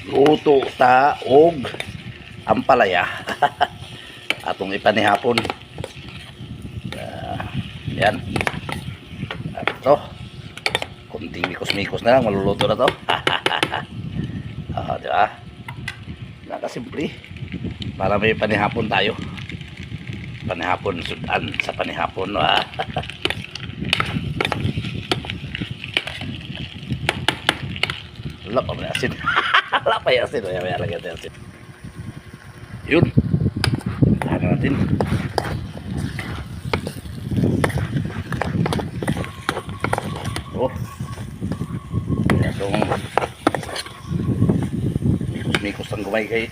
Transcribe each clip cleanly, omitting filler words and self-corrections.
Luto ta og ampalaya. Atong ipanihapon. Yan. Ito. Kunting mikos-mikos na lang, maluluto na to. Di ba? Nakasimple. Para may panihapon tayo. Panihapon, sudan sa panihapon. Wala pa may asin. Wala pa yung asin. May lagyan tayo asin. Yun. Tahan natin. Oh. Itong mikos-mikos ang gumay kay.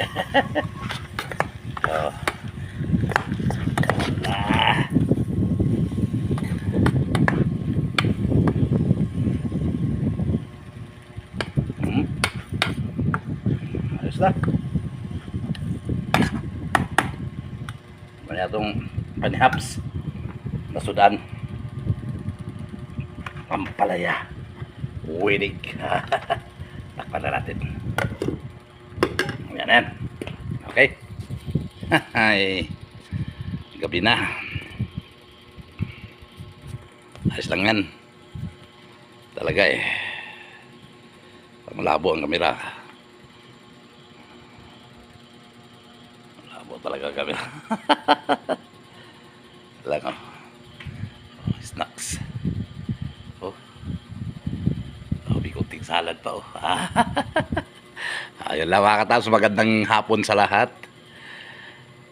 Oh. Ayos na. Maya itong panihaps na sudan. Ampalaya. Winig. Takpan na natin. Yan. Okay. Ay, gabi na. Ayos lang yan. Talaga malabo ang kamera. Malabo talaga ang kamera. Lang snacks. Bikuting salad pa Ayun lang mga katapos, magandang hapon sa lahat.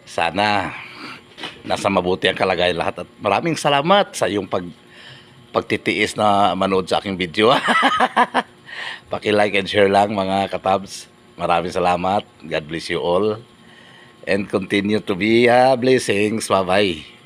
Sana nasa mabuti ang kalagayan lahat at maraming salamat sa iyong pagtitiis na manood sa aking video. Paki-like and share lang mga katabs. Maraming salamat. God bless you all and continue to be blessings. Bye bye.